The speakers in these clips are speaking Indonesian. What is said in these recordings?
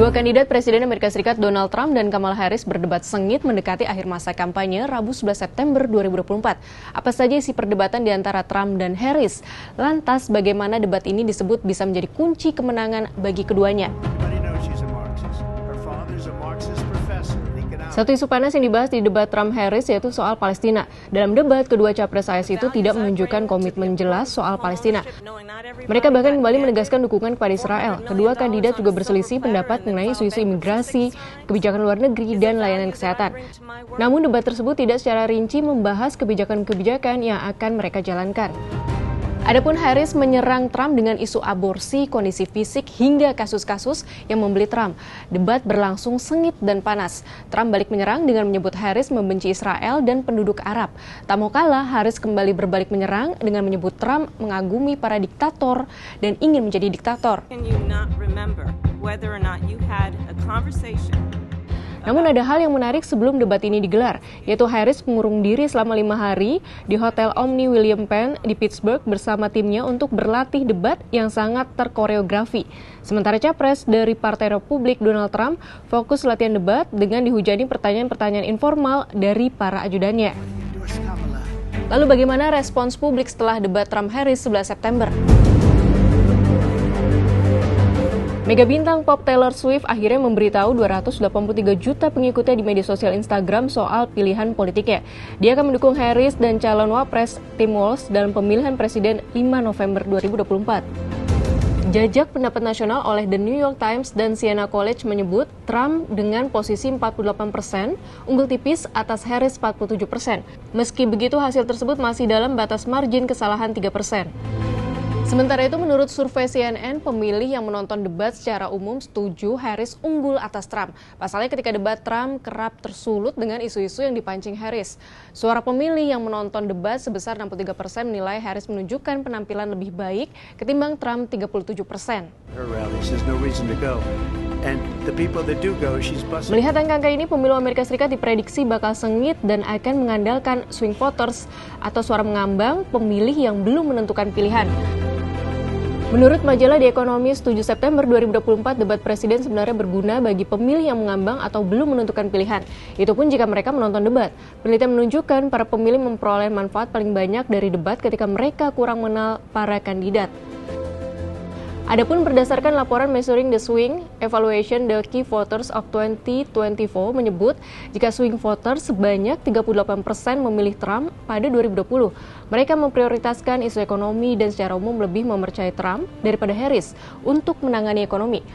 Dua kandidat Presiden Amerika Serikat Donald Trump dan Kamala Harris berdebat sengit mendekati akhir masa kampanye Rabu 11 September 2024. Apa saja isi perdebatan di antara Trump dan Harris? Lantas bagaimana debat ini disebut bisa menjadi kunci kemenangan bagi keduanya? Satu isu panas yang dibahas di debat Trump-Harris yaitu soal Palestina. Dalam debat, kedua capres AS itu tidak menunjukkan komitmen jelas soal Palestina. Mereka bahkan kembali menegaskan dukungan kepada Israel. Kedua kandidat juga berselisih pendapat mengenai isu-isu imigrasi, kebijakan luar negeri, dan layanan kesehatan. Namun debat tersebut tidak secara rinci membahas kebijakan-kebijakan yang akan mereka jalankan. Adapun Harris menyerang Trump dengan isu aborsi, kondisi fisik, hingga kasus-kasus yang membeli Trump. Debat berlangsung sengit dan panas. Trump balik menyerang dengan menyebut Harris membenci Israel dan penduduk Arab. Tak mau kalah, Harris kembali berbalik menyerang dengan menyebut Trump mengagumi para diktator dan ingin menjadi diktator. Namun ada hal yang menarik sebelum debat ini digelar, yaitu Harris mengurung diri selama 5 hari di Hotel Omni William Penn di Pittsburgh bersama timnya untuk berlatih debat yang sangat terkoreografi. Sementara capres dari Partai Republik Donald Trump fokus latihan debat dengan dihujani pertanyaan-pertanyaan informal dari para ajudannya. Lalu bagaimana respons publik setelah debat Trump-Harris 11 September? Mega bintang pop Taylor Swift akhirnya memberitahu 283 juta pengikutnya di media sosial Instagram soal pilihan politiknya. Dia akan mendukung Harris dan calon wapres Tim Walz dalam pemilihan presiden 5 November 2024. Jajak pendapat nasional oleh The New York Times dan Siena College menyebut Trump dengan posisi 48%, unggul tipis atas Harris 47%. Meski begitu, hasil tersebut masih dalam batas margin kesalahan 3%. Sementara itu, menurut survei CNN, pemilih yang menonton debat secara umum setuju Harris unggul atas Trump. Pasalnya ketika debat, Trump kerap tersulut dengan isu-isu yang dipancing Harris. Suara pemilih yang menonton debat sebesar 63% menilai Harris menunjukkan penampilan lebih baik ketimbang Trump 37%. Melihat angka-angka ini, pemilu Amerika Serikat diprediksi bakal sengit dan akan mengandalkan swing voters atau suara mengambang pemilih yang belum menentukan pilihan. Menurut majalah The Economist 7 September 2024, debat presiden sebenarnya berguna bagi pemilih yang mengambang atau belum menentukan pilihan. Itu pun jika mereka menonton debat. Penelitian menunjukkan para pemilih memperoleh manfaat paling banyak dari debat ketika mereka kurang mengenal para kandidat. Adapun berdasarkan laporan Measuring the Swing Evaluation the Key Voters of 2024 menyebut jika swing voters sebanyak 38% memilih Trump pada 2020. Mereka memprioritaskan isu ekonomi dan secara umum lebih mempercayai Trump daripada Harris untuk menangani ekonomi.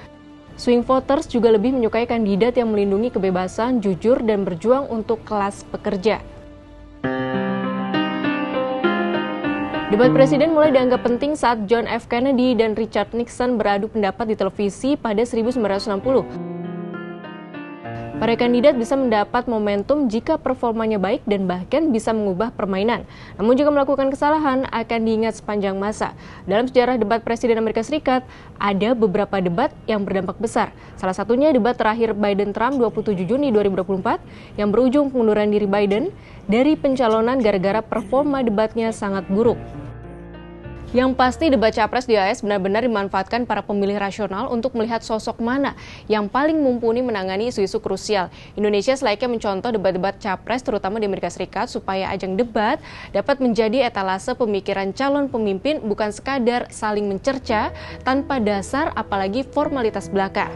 Swing voters juga lebih menyukai kandidat yang melindungi kebebasan, jujur, dan berjuang untuk kelas pekerja. Debat presiden mulai dianggap penting saat John F. Kennedy dan Richard Nixon beradu pendapat di televisi pada 1960. Para kandidat bisa mendapat momentum jika performanya baik dan bahkan bisa mengubah permainan. Namun jika melakukan kesalahan akan diingat sepanjang masa. Dalam sejarah debat presiden Amerika Serikat, ada beberapa debat yang berdampak besar. Salah satunya debat terakhir Biden-Trump 27 Juni 2024 yang berujung pengunduran diri Biden dari pencalonan gara-gara performa debatnya sangat buruk. Yang pasti debat capres di AS benar-benar dimanfaatkan para pemilih rasional untuk melihat sosok mana yang paling mumpuni menangani isu-isu krusial. Indonesia selayaknya mencontoh debat-debat capres terutama di Amerika Serikat supaya ajang debat dapat menjadi etalase pemikiran calon pemimpin bukan sekadar saling mencerca tanpa dasar apalagi formalitas belaka.